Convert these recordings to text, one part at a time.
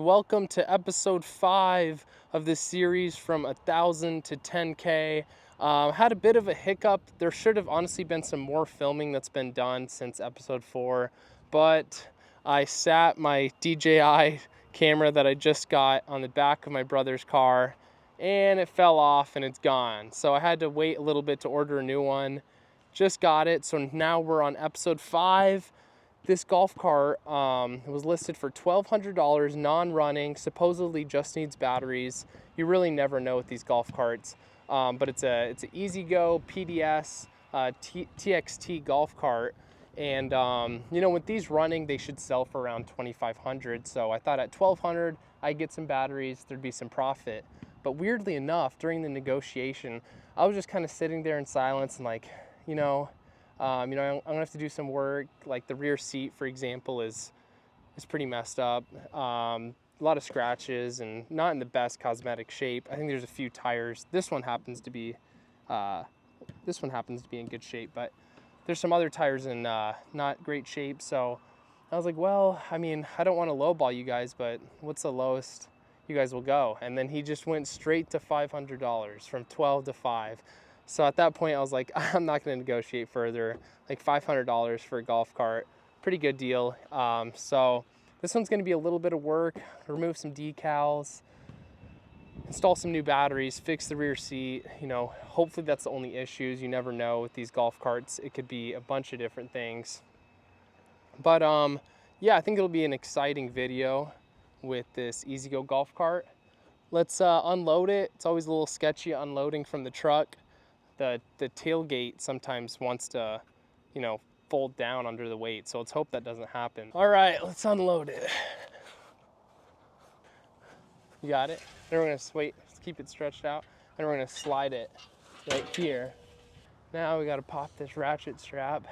Welcome to episode 5 of this series from 1,000 to 10K. Had a bit of a hiccup. There should have honestly been some more filming that's been done since episode 4, but I sat my DJI camera that I just got on the back of my brother's car and it fell off and it's gone. So I had to wait a little bit to order a new one. Just got it, so now we're on episode 5. This golf cart was listed for $1,200, non-running, supposedly just needs batteries. You really never know with these golf carts, but it's an EZGO PDS TXT golf cart. And with these running, they should sell for around $2,500. So I thought at $1,200, I'd get some batteries, there'd be some profit. But weirdly enough, during the negotiation, I was just kind of sitting there in silence and like, I'm gonna have to do some work. Like the rear seat, for example, is pretty messed up. A lot of scratches and not in the best cosmetic shape. I think there's a few tires. This one happens to be in good shape, but there's some other tires in not great shape. So I was like, well, I mean, I don't want to lowball you guys, but what's the lowest you guys will go? And then he just went straight to $500, from 12 to 5. So at that point, I was like, I'm not going to negotiate further. Like $500 for a golf cart, pretty good deal. So this one's going to be a little bit of work. Remove some decals, install some new batteries, fix the rear seat. Hopefully that's the only issues. You never know with these golf carts. It could be a bunch of different things. But yeah, I think it'll be an exciting video with this EZGO golf cart. Let's unload it. It's always a little sketchy unloading from the truck. The tailgate sometimes wants to, fold down under the weight. So let's hope that doesn't happen. All right, let's unload it. You got it? Then we're gonna wait, let's keep it stretched out. And we're gonna slide it right here. Now we gotta pop this ratchet strap.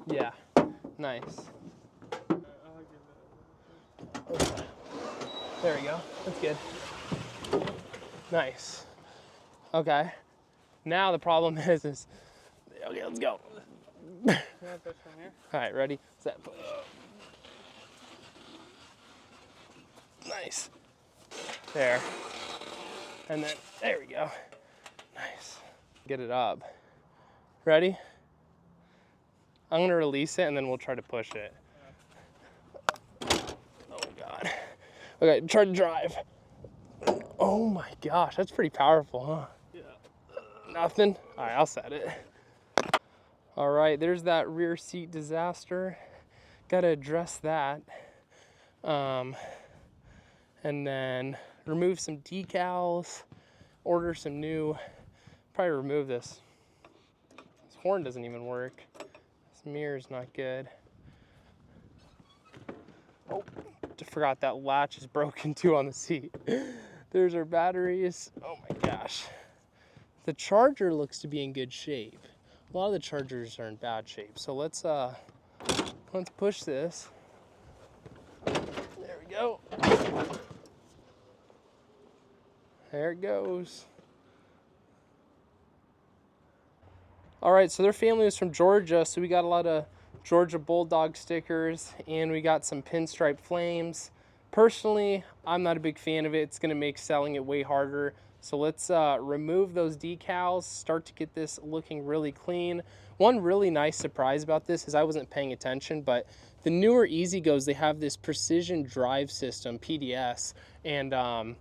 Yeah, nice. Okay. There we go, that's good. Nice. Okay. Now the problem is okay, let's go. All right, ready, set, push. Nice. There. And then, there we go. Nice. Get it up. Ready? I'm gonna release it and then we'll try to push it. Oh God. Okay, try to drive. Oh my gosh, that's pretty powerful, huh? Nothing? All right, I'll set it. All right, there's that rear seat disaster. Got to address that. And then remove some decals, order some new, probably remove this. This horn doesn't even work. This mirror's not good. Oh, I forgot that latch is broken too on the seat. There's our batteries. Oh my gosh. The charger looks to be in good shape. A lot of the chargers are in bad shape. So let's push this. There we go. There it goes. All right, so their family was from Georgia, so we got a lot of Georgia Bulldog stickers, and we got some pinstripe flames. Personally, I'm not a big fan of it. It's gonna make selling it way harder. So let's remove those decals, start to get this looking really clean. One really nice surprise about this is I wasn't paying attention, but the newer EZGOs, they have this precision drive system, PDS, and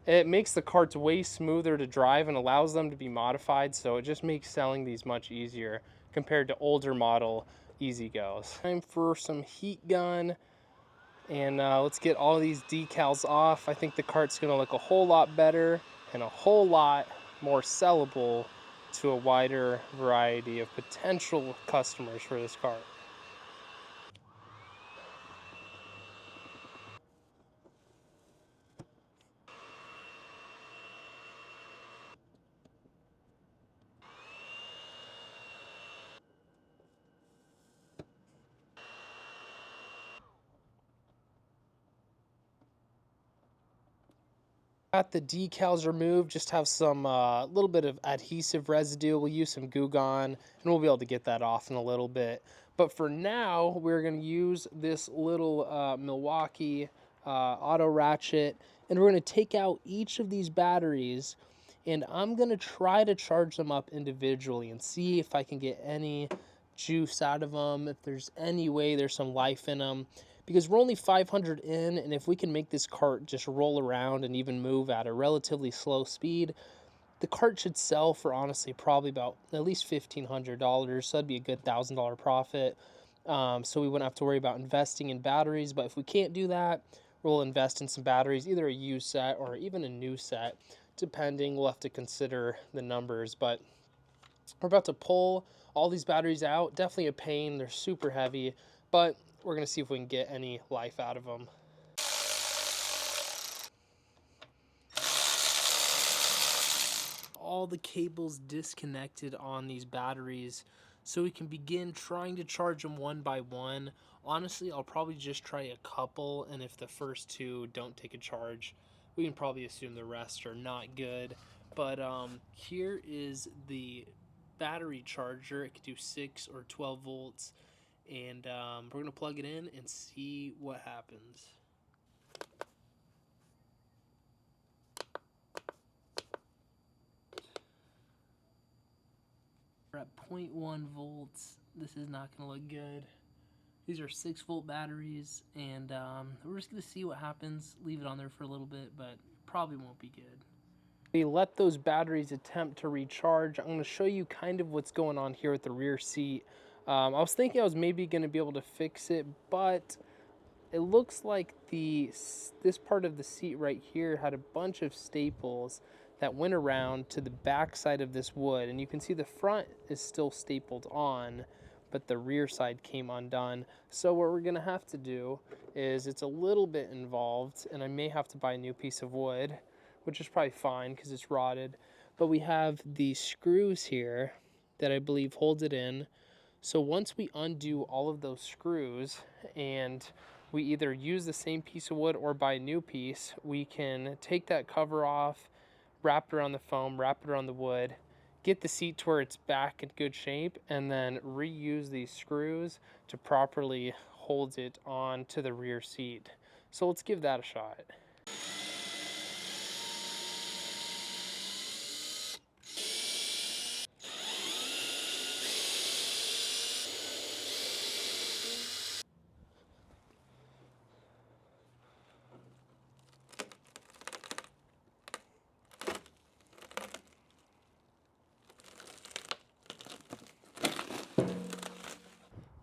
it makes the carts way smoother to drive and allows them to be modified. So it just makes selling these much easier compared to older model EZGOs. Time for some heat gun. And let's get all these decals off. I think the cart's gonna look a whole lot better and a whole lot more sellable to a wider variety of potential customers for this cart. Got the decals removed, just have some little bit of adhesive residue. We'll use some Goo Gone and we'll be able to get that off in a little bit. But for now, we're going to use this little Milwaukee auto ratchet, and we're going to take out each of these batteries, and I'm going to try to charge them up individually and see if I can get any juice out of them, if there's any way there's some life in them, because we're only 500 in, and if we can make this cart just roll around and even move at a relatively slow speed, the cart should sell for honestly probably about at least $1,500, so that'd be a good $1,000 profit. So we wouldn't have to worry about investing in batteries, but if we can't do that, we'll invest in some batteries, either a used set or even a new set, depending. We'll have to consider the numbers, but we're about to pull all these batteries out. Definitely a pain. They're super heavy, but we're going to see if we can get any life out of them. All the cables disconnected on these batteries so we can begin trying to charge them one by one. Honestly, I'll probably just try a couple, and if the first two don't take a charge, we can probably assume the rest are not good. But here is the battery charger. It could do 6 or 12 volts, and we're going to plug it in and see what happens. We're at 0.1 volts. This is not going to look good. These are 6-volt batteries, and we're just going to see what happens. Leave it on there for a little bit, but probably won't be good. We let those batteries attempt to recharge. I'm going to show you kind of what's going on here with the rear seat. I was thinking I was maybe going to be able to fix it, but it looks like this part of the seat right here had a bunch of staples that went around to the back side of this wood, and you can see the front is still stapled on, but the rear side came undone. So what we're gonna have to do is, it's a little bit involved, and I may have to buy a new piece of wood, which is probably fine because it's rotted, but we have these screws here that I believe holds it in. So once we undo all of those screws and we either use the same piece of wood or buy a new piece, we can take that cover off, wrap it around the foam, wrap it around the wood, get the seat to where it's back in good shape, and then reuse these screws to properly hold it on to the rear seat. So let's give that a shot.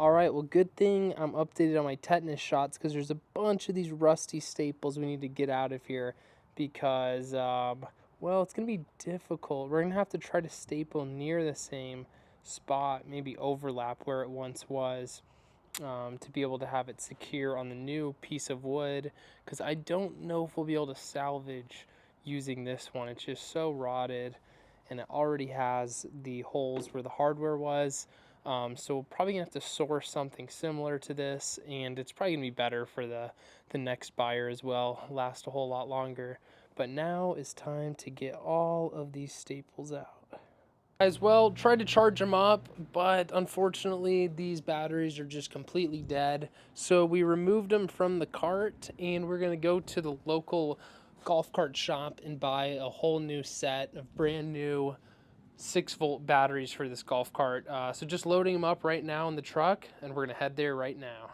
All right, well, good thing I'm updated on my tetanus shots, because there's a bunch of these rusty staples we need to get out of here, because, well, it's going to be difficult. We're going to have to try to staple near the same spot, maybe overlap where it once was, to be able to have it secure on the new piece of wood, because I don't know if we'll be able to salvage using this one. It's just so rotted, and it already has the holes where the hardware was. So we're probably gonna have to source something similar to this, and it's probably gonna be better for the next buyer as well, last a whole lot longer. But now it's time to get all of these staples out. As well, tried to charge them up, but unfortunately these batteries are just completely dead. So we removed them from the cart, and we're gonna go to the local golf cart shop and buy a whole new set of brand new 6-volt batteries for this golf cart. So just loading them up right now in the truck, and we're gonna head there right now.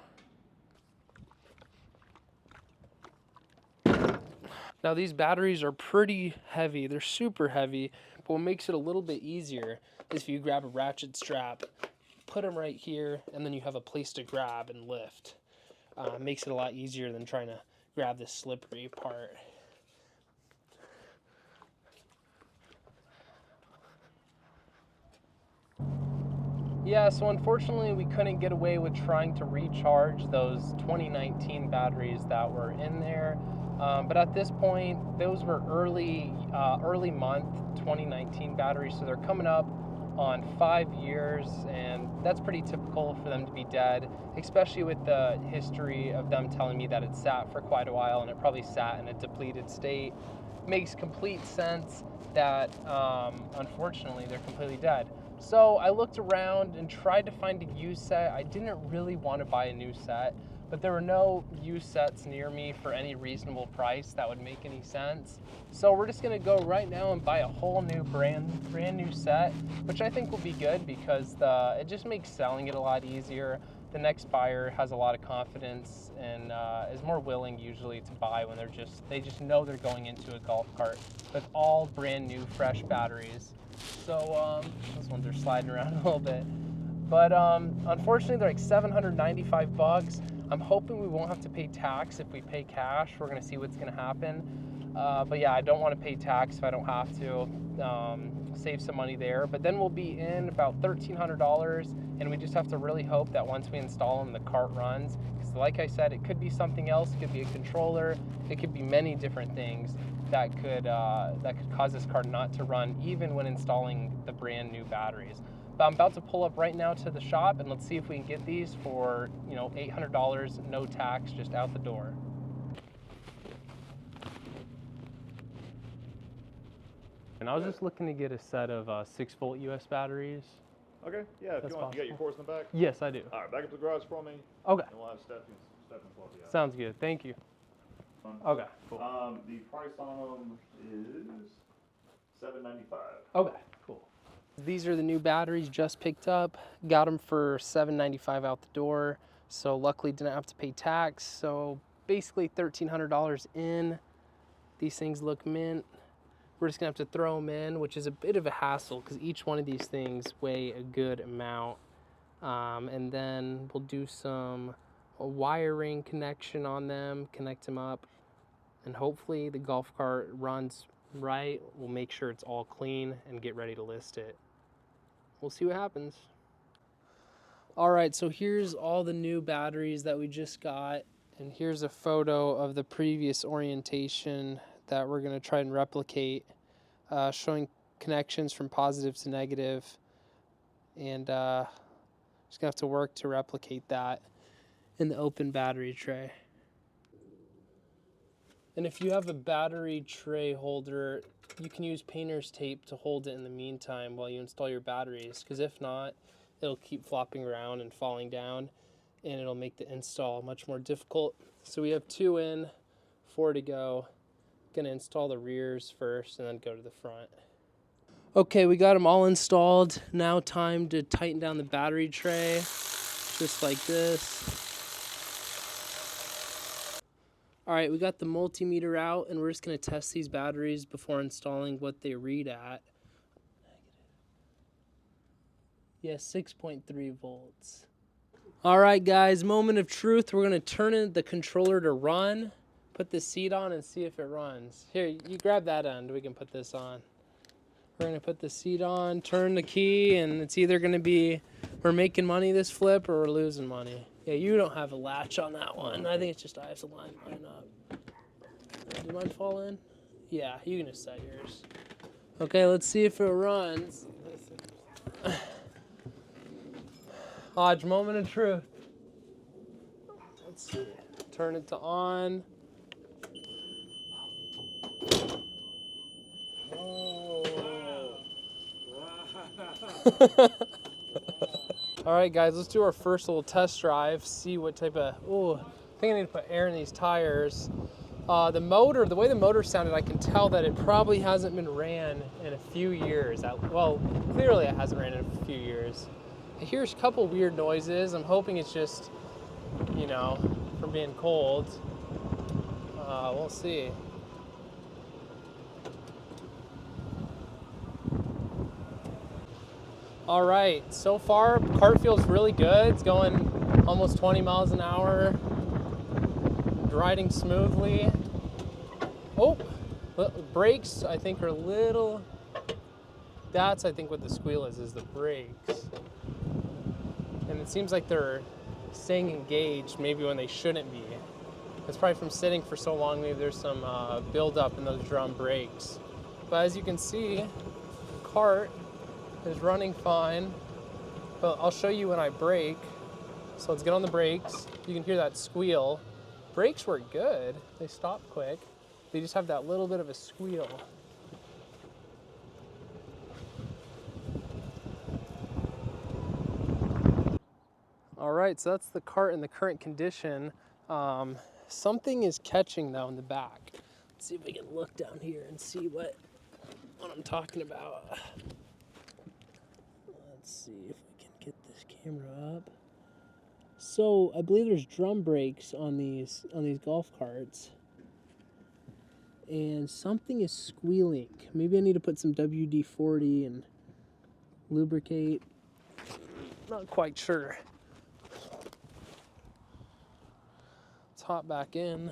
Now these batteries are pretty heavy. They're super heavy, but what makes it a little bit easier is if you grab a ratchet strap, put them right here, and then you have a place to grab and lift. Makes it a lot easier than trying to grab this slippery part. Yeah, so unfortunately we couldn't get away with trying to recharge those 2019 batteries that were in there. But at this point, those were early month 2019 batteries, so they're coming up on 5 years, and that's pretty typical for them to be dead, especially with the history of them telling me that it sat for quite a while, and it probably sat in a depleted state. Makes complete sense that unfortunately they're completely dead. So I looked around and tried to find a used set. I didn't really want to buy a new set, but there were no used sets near me for any reasonable price that would make any sense. So we're just gonna go right now and buy a whole new brand new set, which I think will be good because it just makes selling it a lot easier. The next buyer has a lot of confidence and is more willing usually to buy when they just know they're going into a golf cart with all brand new fresh batteries. So those ones are sliding around a little bit. But unfortunately, they're like $795. I'm hoping we won't have to pay tax if we pay cash. We're gonna see what's gonna happen. But yeah, I don't want to pay tax if I don't have to. Save some money there. But then we'll be in about $1,300, and we just have to really hope that once we install them, the cart runs. Because like I said, it could be something else. It could be a controller. It could be many different things that could cause this cart not to run, even when installing the brand new batteries. But I'm about to pull up right now to the shop, and let's see if we can get these for, you know, $800, no tax, just out the door. And I was just looking to get a set of 6-volt US batteries. Okay, yeah, if you want, you got your cords in the back? Yes, I do. All right, back up to the garage for me. Okay. And we'll have Stephanie plug you out. Sounds good. Thank you. Okay, cool. The price on them is $795. Okay, cool. These are the new batteries just picked up. Got them for $795 out the door. So luckily didn't have to pay tax. So basically $1,300 in. These things look mint. We're just gonna have to throw them in, which is a bit of a hassle because each one of these things weigh a good amount. And then we'll do a wiring connection on them, connect them up, and hopefully the golf cart runs right. We'll make sure it's all clean and get ready to list it. We'll see what happens. All right, so here's all the new batteries that we just got, and here's a photo of the previous orientation that we're gonna try and replicate, showing connections from positive to negative, and just gonna have to work to replicate that in the open battery tray. And if you have a battery tray holder, you can use painter's tape to hold it in the meantime while you install your batteries, because if not, it'll keep flopping around and falling down, and it'll make the install much more difficult. So we have 2 in, 4 to go. Gonna install the rears first and then go to the front. Okay, we got them all installed. Now time to tighten down the battery tray, just like this. All right, we got the multimeter out, and we're just gonna test these batteries before installing what they read at. Yeah, 6.3 volts. All right, guys, moment of truth. We're gonna turn in the controller to run, put the seat on, and see if it runs. Here, you grab that end. We can put this on. We're gonna put the seat on, turn the key, and it's either gonna be we're making money this flip or we're losing money. Yeah, you don't have a latch on that one. I think it's just I have to line mine up. Do mine fall in? Yeah, you can just set yours. Okay, let's see if it runs. Hodge, moment of truth. Let's see. Turn it to on. All right, guys, let's do our first little test drive, see what type of, I think I need to put air in these tires. The way the motor sounded, I can tell that it probably hasn't been ran in a few years. Well, clearly it hasn't ran in a few years. I hear a couple weird noises. I'm hoping it's just, you know, from being cold. We'll see. All right, so far, cart feels really good. It's going almost 20 miles an hour, riding smoothly. Oh, brakes, I think, are little, that's, I think, what the squeal is the brakes. And it seems like they're staying engaged maybe when they shouldn't be. It's probably from sitting for so long, maybe there's some buildup in those drum brakes. But as you can see, the cart is running fine, but I'll show you when I brake. So let's get on the brakes. You can hear that squeal. Brakes work good. They stop quick. They just have that little bit of a squeal. All right. right, so that's the cart in the current condition. Something is catching though in the back. Let's see if we can look down here and see what I'm talking about. Let's see if we can get this camera up. So I believe there's drum brakes on these golf carts, and something is squealing. Maybe I need to put some WD-40 and lubricate. Not quite sure. Let's hop back in.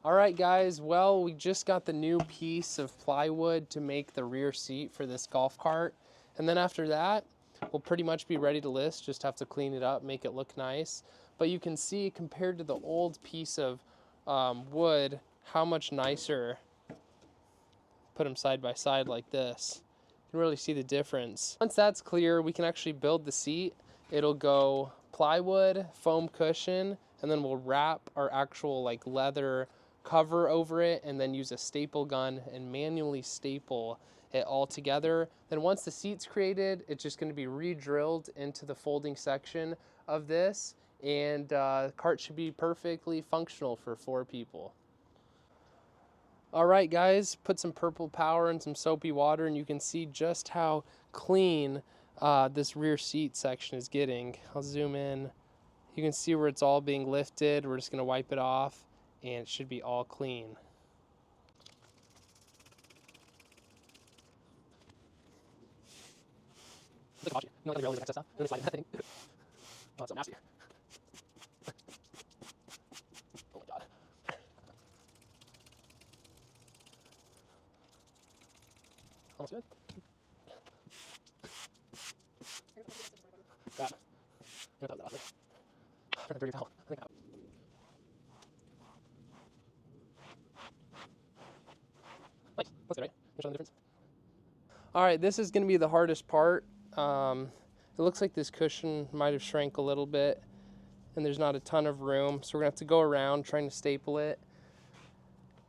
All right, guys. Well, we just got the new piece of plywood to make the rear seat for this golf cart, and then after that, we'll pretty much be ready to list. Just have to clean it up, make it look nice. But you can see compared to the old piece of wood, how much nicer. Put them side by side like this. You can really see the difference. Once that's clear, we can actually build the seat. It'll go plywood, foam cushion, and then we'll wrap our actual like leather cover over it and then use a staple gun and manually staple it all together. Then once the seat's created, it's just going to be re-drilled into the folding section of this, and the cart should be perfectly functional for 4 people. All right, guys, put some purple power and some soapy water, and you can see just how clean this rear seat section is getting. I'll zoom in. You can see where it's all being lifted. We're just going to wipe it off, and it should be all clean. Look at you. You know, like the excess stuff. And then slide that thing. Oh, it's so nasty. Oh my god. Almost good. God. I'm gonna throw that out there. I'm gonna dirty towel. I think that. Nice. That's good, right? You show them the difference. All right, this is gonna be the hardest part. It looks like this cushion might have shrank a little bit, and there's not a ton of room, so we're gonna have to go around trying to staple it,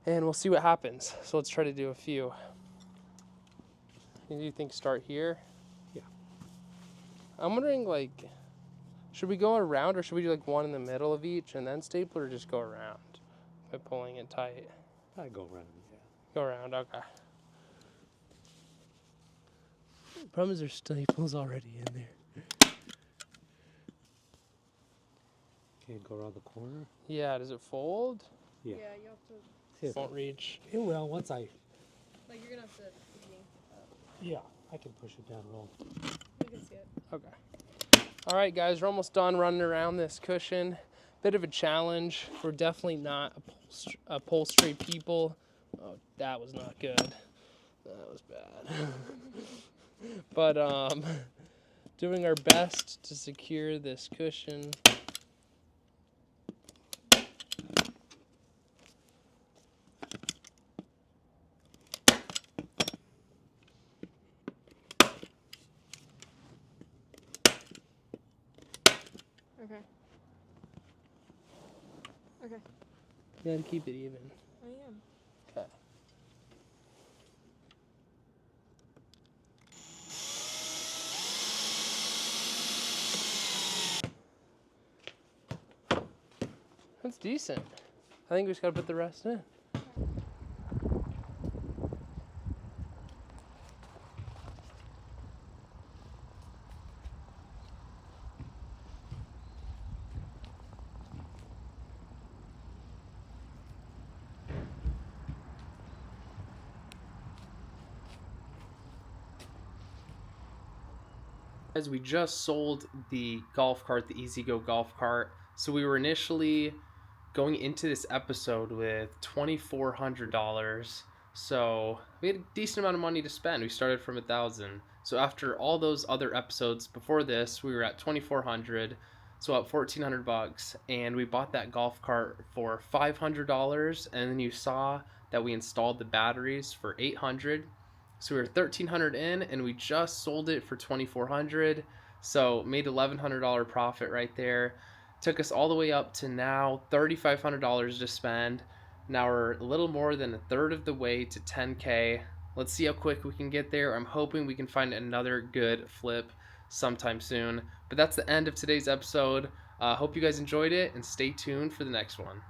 and we'll see what happens. So let's try to do a few. Do you think start here? Yeah. I'm wondering, like, should we go around, or should we do like one in the middle of each and then staple, or just go around by pulling it tight? I go around, yeah. Go around, okay. The problem is there's staples already in there. Can't go around the corner? Yeah, does it fold? Yeah. Yeah, you have to, Yes. Won't reach. It will once I, like, you're gonna have to, yeah, I can push it down low. you can see it. Okay. All right, guys, we're almost done running around this cushion. Bit of a challenge. We're definitely not upholstery people. Oh, that was not good. That was bad. But doing our best to secure this cushion. Okay. Okay. You gotta keep it even. I am. Okay. That's decent. I think we just gotta put the rest in. As we just sold the golf cart, the EZGO golf cart, so we were initially going into this episode with $2,400. So we had a decent amount of money to spend. We started from $1,000. So after all those other episodes before this, we were at $2,400, so up $1,400, and we bought that golf cart for $500. And then you saw that we installed the batteries for $800. So we were $1,300 in, and we just sold it for $2,400. So made $1,100 profit right there. Took us all the way up to now $3,500 to spend. Now we're a little more than a third of the way to 10K. Let's see how quick we can get there. I'm hoping we can find another good flip sometime soon. But that's the end of today's episode. Hope you guys enjoyed it, and stay tuned for the next one.